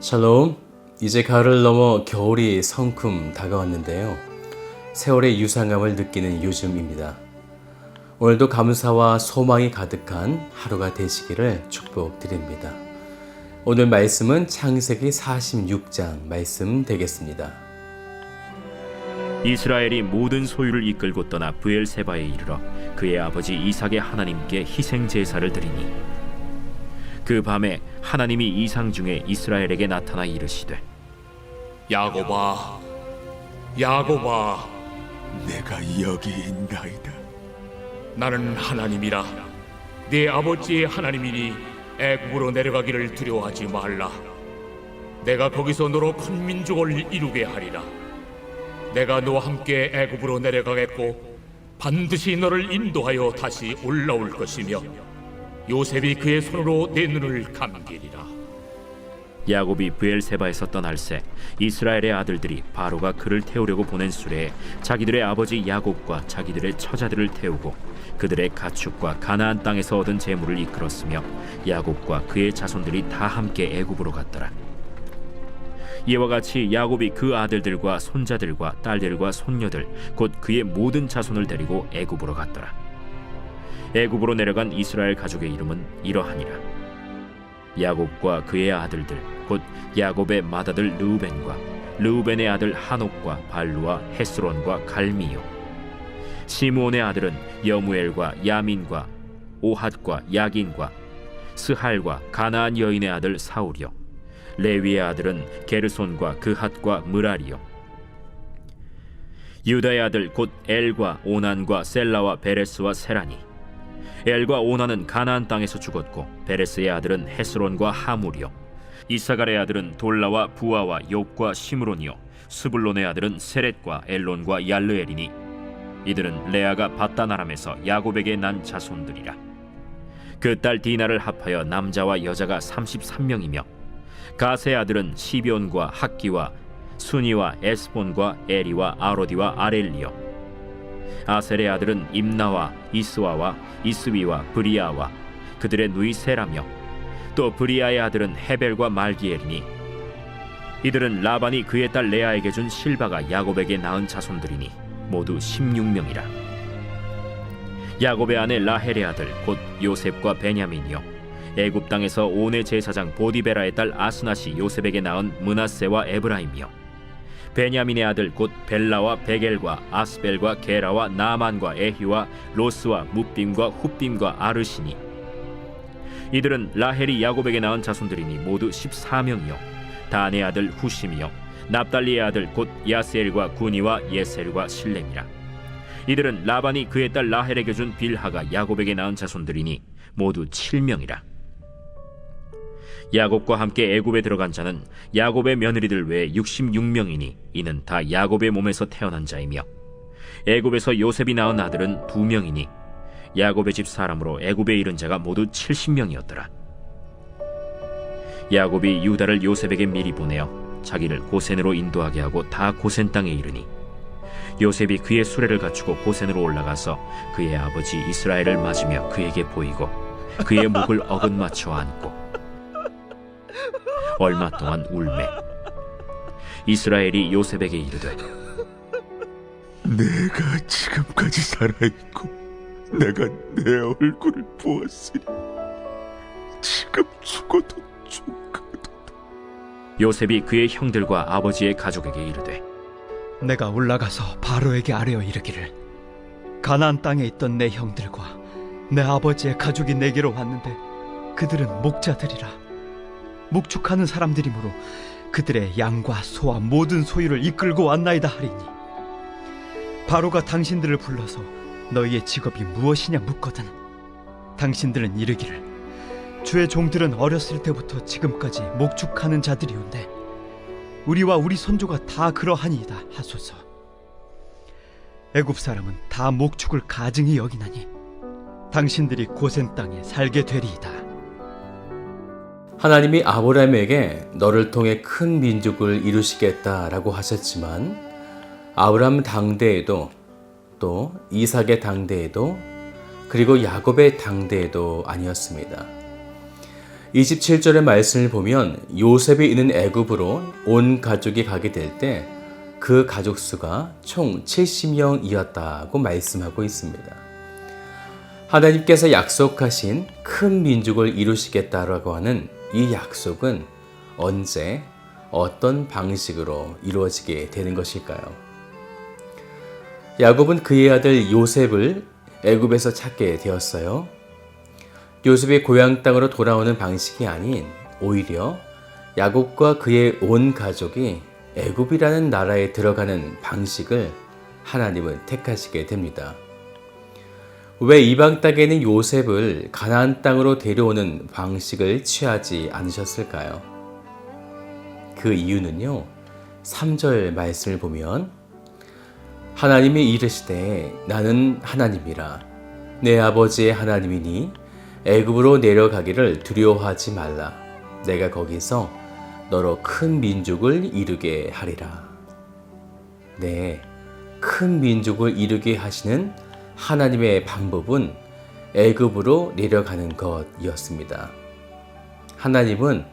샬롬, 이제 가을을 넘어 겨울이 성큼 다가왔는데요. 세월의 유상감을 느끼는 요즘입니다. 오늘도 감사와 소망이 가득한 하루가 되시기를 축복드립니다. 오늘 말씀은 창세기 46장 말씀 되겠습니다. 이스라엘이 모든 소유를 이끌고 떠나 브엘세바에 이르러 그의 아버지 이삭의 하나님께 희생 제사를 드리니 그 밤에 하나님이 이상 중에 이스라엘에게 나타나 이르시되 야곱아, 야곱아, 내가 여기 있나이다. 나는 하나님이라. 네 아버지의 하나님이니 애굽으로 내려가기를 두려워하지 말라. 내가 거기서 너로 큰 민족을 이루게 하리라. 내가 너와 함께 애굽으로 내려가겠고 반드시 너를 인도하여 다시 올라올 것이며 요셉이 그의 손으로 내 눈을 감기리라. 야곱이 브엘세바에서 떠날새 이스라엘의 아들들이 바로가 그를 태우려고 보낸 수레에 자기들의 아버지 야곱과 자기들의 처자들을 태우고 그들의 가축과 가나안 땅에서 얻은 재물을 이끌었으며 야곱과 그의 자손들이 다 함께 애굽으로 갔더라. 이와 같이 야곱이 그 아들들과 손자들과 딸들과 손녀들 곧 그의 모든 자손을 데리고 애굽으로 갔더라. 애굽으로 내려간 이스라엘 가족의 이름은 이러하니라. 야곱과 그의 아들들 곧 야곱의 맏아들 르우벤과 르우벤의 아들 하녹과 발루와 헤스론과 갈미요. 시므온의 아들은 여무엘과 야민과 오핫과 야긴과 스할과 가나안 여인의 아들 사울이요. 레위의 아들은 게르손과 그핫과 므라리요. 유다의 아들 곧 엘과 오난과 셀라와 베레스와 세라니. 엘과 오난은 가나안 땅에서 죽었고 베레스의 아들은 헤스론과 하물이요. 이사갈의 아들은 돌라와 부아와 욥과 시므론이요. 스불론의 아들은 세렛과 엘론과 얄르엘이니 이들은 레아가 밧단 아람에서 야곱에게 난 자손들이라. 그 딸 디나를 합하여 남자와 여자가 33명이며 가세의 아들은 시비온과 학기와 순이와 에스본과 에리와 아로디와 아렐리요. 아셀의 아들은 임나와 이스와와 이스위와 브리아와 그들의 누이 세라며 또 브리아의 아들은 헤벨과 말기엘이니 이들은 라반이 그의 딸 레아에게 준 실바가 야곱에게 낳은 자손들이니 모두 16명이라. 야곱의 아내 라헬의 아들 곧 요셉과 베냐민이요. 애굽 땅에서 온의 제사장 보디베라의 딸 아스낫이 요셉에게 낳은 므낫세와 에브라임이요. 베냐민의 아들 곧 벨라와 베겔과 아스벨과 게라와 나만과 에히와 로스와 뭇빔과 훗빔과 아르시니 이들은 라헬이 야곱에게 낳은 자손들이니 모두 14명이요. 단의 아들 후심이요. 납달리의 아들 곧 야스엘과 구니와 예셀과 실렘이라. 이들은 라반이 그의 딸 라헬에게 준 빌하가 야곱에게 낳은 자손들이니 모두 7명이라. 야곱과 함께 애굽에 들어간 자는 야곱의 며느리들 외에 66명이니 이는 다 야곱의 몸에서 태어난 자이며 애굽에서 요셉이 낳은 아들은 2명이니 야곱의 집 사람으로 애굽에 이른 자가 모두 70명이었더라. 야곱이 유다를 요셉에게 미리 보내어 자기를 고센으로 인도하게 하고 다 고센 땅에 이르니 요셉이 그의 수레를 갖추고 고센으로 올라가서 그의 아버지 이스라엘을 맞으며 그에게 보이고 그의 목을 어긋맞춰 안고 얼마 동안 울매 이스라엘이 요셉에게 이르되 내가 지금까지 살아있고 내가 내 얼굴을 보았으니 지금 죽어도 죽어도. 요셉이 그의 형들과 아버지의 가족에게 이르되 내가 올라가서 바로에게 아뢰어 이르기를 가나안 땅에 있던 내 형들과 내 아버지의 가족이 내게로 왔는데 그들은 목자들이라. 목축하는 사람들이므로 그들의 양과 소와 모든 소유를 이끌고 왔나이다 하리니 바로가 당신들을 불러서 너희의 직업이 무엇이냐 묻거든 당신들은 이르기를 주의 종들은 어렸을 때부터 지금까지 목축하는 자들이온데 우리와 우리 선조가 다 그러하니이다 하소서. 애굽 사람은 다 목축을 가증히 여기나니 당신들이 고센 땅에 살게 되리이다. 하나님이 아브라함에게 너를 통해 큰 민족을 이루시겠다라고 하셨지만 아브라함 당대에도 또 이삭의 당대에도 그리고 야곱의 당대에도 아니었습니다. 27절의 말씀을 보면 요셉이 있는 애굽으로 온 가족이 가게 될 때 그 가족 수가 총 70명이었다고 말씀하고 있습니다. 하나님께서 약속하신 큰 민족을 이루시겠다라고 하는 이 약속은 언제 어떤 방식으로 이루어지게 되는 것일까요? 야곱은 그의 아들 요셉을 애굽에서 찾게 되었어요. 요셉의 고향 땅으로 돌아오는 방식이 아닌 오히려 야곱과 그의 온 가족이 애굽이라는 나라에 들어가는 방식을 하나님은 택하시게 됩니다. 왜 이방 땅에 있는 요셉을 가나안 땅으로 데려오는 방식을 취하지 않으셨을까요? 그 이유는요, 3절 말씀을 보면 하나님이 이르시되 나는 하나님이라 내 아버지의 하나님이니 애굽으로 내려가기를 두려워하지 말라. 내가 거기서 너로 큰 민족을 이루게 하리라. 네, 큰 민족을 이루게 하시는 하나님의 방법은 애굽으로 내려가는 것이었습니다. 하나님은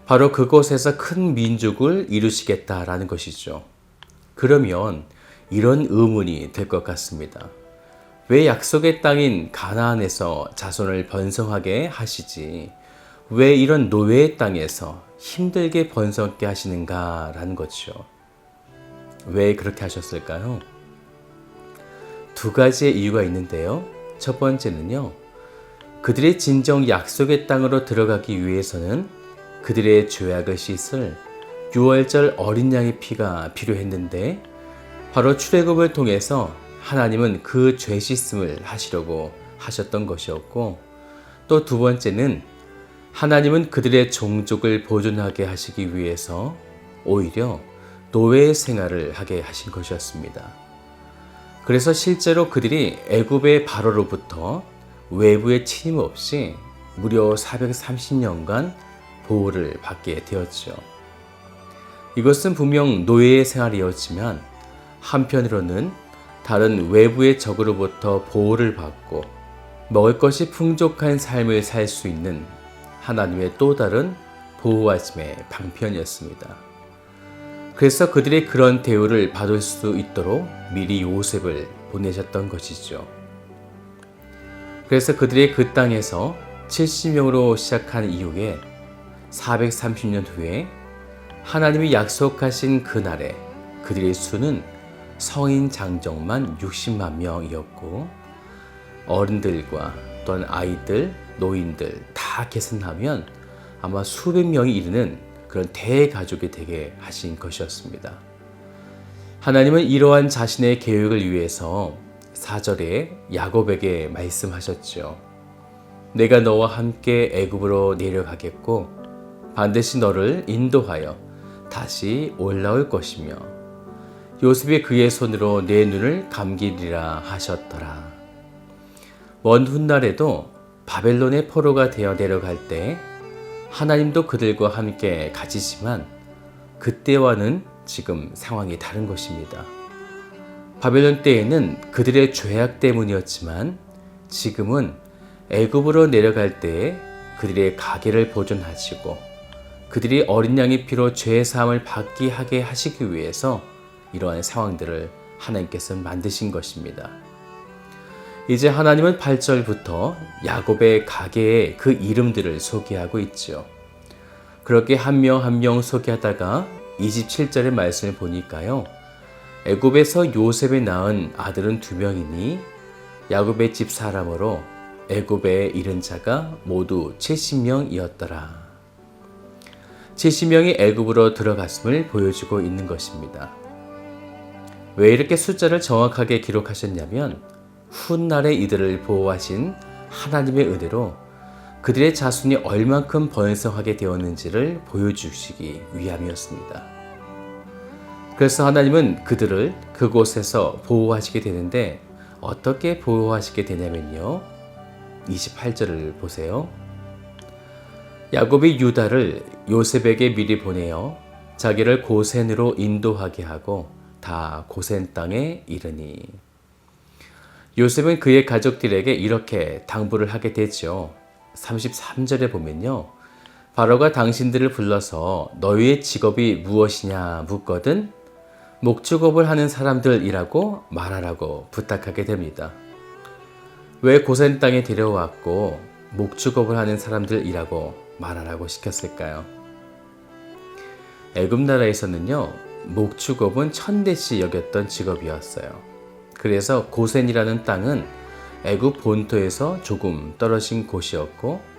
바로 그곳에서 큰 민족을 이루시겠다라는 것이죠. 그러면 이런 의문이 될 것 같습니다. 왜 약속의 땅인 가나안에서 자손을 번성하게 하시지 왜 이런 노예의 땅에서 힘들게 번성하게 하시는가라는 거죠. 왜 그렇게 하셨을까요? 두 가지의 이유가 있는데요. 첫 번째는요, 그들의 진정 약속의 땅으로 들어가기 위해서는 그들의 죄악을 씻을 유월절 어린 양의 피가 필요했는데 바로 출애굽을 통해서 하나님은 그 죄 씻음을 하시려고 하셨던 것이었고, 또 두 번째는 하나님은 그들의 종족을 보존하게 하시기 위해서 오히려 노예 생활을 하게 하신 것이었습니다. 그래서 실제로 그들이 애굽의 바로로부터 외부의 침입 없이 무려 430년간 보호를 받게 되었죠. 이것은 분명 노예의 생활이었지만 한편으로는 다른 외부의 적으로부터 보호를 받고 먹을 것이 풍족한 삶을 살 수 있는 하나님의 또 다른 보호하심의 방편이었습니다. 그래서 그들이 그런 대우를 받을 수 있도록 미리 요셉을 보내셨던 것이죠. 그래서 그들이 그 땅에서 70명으로 시작한 이후에 430년 후에 하나님이 약속하신 그날에 그들의 수는 성인 장정만 60만 명이었고 어른들과 또한 아이들, 노인들 다 계산하면 아마 수백 명이 이르는 그런 대가족이 되게 하신 것이었습니다. 하나님은 이러한 자신의 계획을 위해서 4절에 야곱에게 말씀하셨죠. 내가 너와 함께 애굽으로 내려가겠고 반드시 너를 인도하여 다시 올라올 것이며 요셉이 그의 손으로 내 눈을 감기리라 하셨더라. 먼 훗날에도 바벨론의 포로가 되어 내려갈 때 하나님도 그들과 함께 가시지만 그때와는 지금 상황이 다른 것입니다. 바벨론 때에는 그들의 죄악 때문이었지만 지금은 애굽으로 내려갈 때에 그들의 가게를 보존하시고 그들이 어린 양의 피로 죄의 사함을 받게 하게 하시기 위해서 이러한 상황들을 하나님께서 만드신 것입니다. 이제 하나님은 8절부터 야곱의 가게의 그 이름들을 소개하고 있죠. 그렇게 한 명 한 명 소개하다가 27절의 말씀을 보니까요. 애굽에서 요셉에 낳은 아들은 2명이니 야곱의 집 사람으로 애굽에 이른 자가 모두 70명이었더라. 70명이 애굽으로 들어갔음을 보여주고 있는 것입니다. 왜 이렇게 숫자를 정확하게 기록하셨냐면 훗날에 이들을 보호하신 하나님의 은혜로 그들의 자손이 얼만큼 번성하게 되었는지를 보여주시기 위함이었습니다. 그래서 하나님은 그들을 그곳에서 보호하시게 되는데 어떻게 보호하시게 되냐면요. 28절을 보세요. 야곱이 유다를 요셉에게 미리 보내어 자기를 고센으로 인도하게 하고 다 고센 땅에 이르니 요셉은 그의 가족들에게 이렇게 당부를 하게 되죠. 33절에 보면요. 바로가 당신들을 불러서 너희의 직업이 무엇이냐 묻거든 목축업을 하는 사람들이라고 말하라고 부탁하게 됩니다. 왜 고센 땅에 데려왔고 목축업을 하는 사람들이라고 말하라고 시켰을까요? 애굽 나라에서는요, 목축업은 천대시 여겼던 직업이었어요. 그래서 고센이라는 땅은 애굽 본토에서 조금 떨어진 곳이었고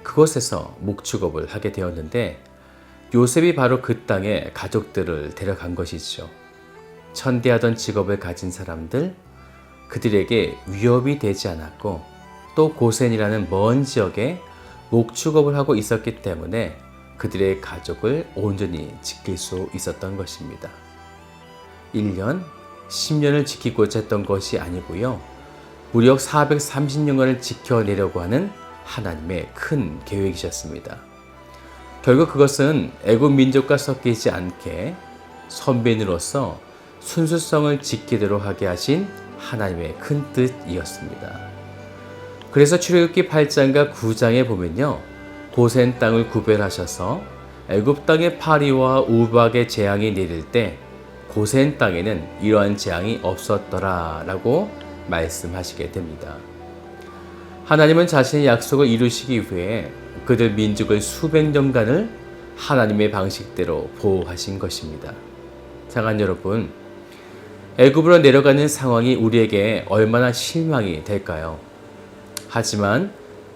그곳에서 목축업을 하게 되었는데 요셉이 바로 그 땅에 가족들을 데려간 것이죠. 천대하던 직업을 가진 사람들, 그들에게 위협이 되지 않았고 또 고센이라는 먼 지역에 목축업을 하고 있었기 때문에 그들의 가족을 온전히 지킬 수 있었던 것입니다. 1년, 10년을 지키고자 했던 것이 아니고요. 무려 430년간을 지켜내려고 하는 하나님의 큰 계획이셨습니다. 결국 그것은 애굽 민족과 섞이지 않게 선민으로서 순수성을 지키도록 하게 하신 하나님의 큰 뜻이었습니다. 그래서 출애굽기 8장과 9장에 보면요, 고센 땅을 구별하셔서 애굽 땅에 파리와 우박의 재앙이 내릴 때 고센 땅에는 이러한 재앙이 없었더라 라고 말씀하시게 됩니다. 하나님은 자신의 약속을 이루시기 위해 그들 민족을 수백 년간을 하나님의 방식대로 보호하신 것입니다. 사랑하는 여러분, 애굽으로 내려가는 상황이 우리에게 얼마나 실망이 될까요? 하지만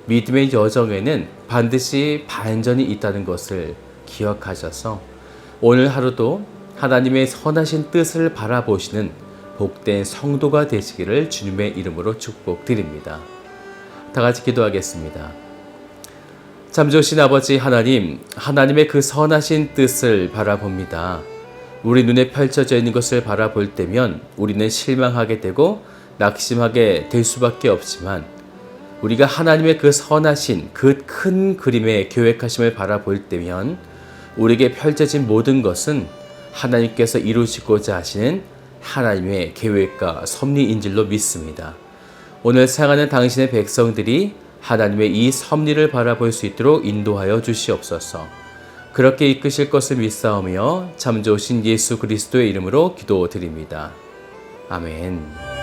믿음의 여정에는 반드시 반전이 있다는 것을 기억하셔서 오늘 하루도 하나님의 선하신 뜻을 바라보시는 복된 성도가 되시기를 주님의 이름으로 축복드립니다. 다 같이 기도하겠습니다. 참 좋으신 아버지 하나님, 하나님의 그 선하신 뜻을 바라봅니다. 우리 눈에 펼쳐져 있는 것을 바라볼 때면 우리는 실망하게 되고 낙심하게 될 수밖에 없지만 우리가 하나님의 그 선하신 그 큰 그림의 계획하심을 바라볼 때면 우리에게 펼쳐진 모든 것은 하나님께서 이루시고자 하시는 하나님의 계획과 섭리인 줄로 믿습니다. 오늘 사랑하는 당신의 백성들이 하나님의 이 섭리를 바라볼 수 있도록 인도하여 주시옵소서. 그렇게 이끄실 것을 믿사오며 참 좋으신 예수 그리스도의 이름으로 기도드립니다. 아멘.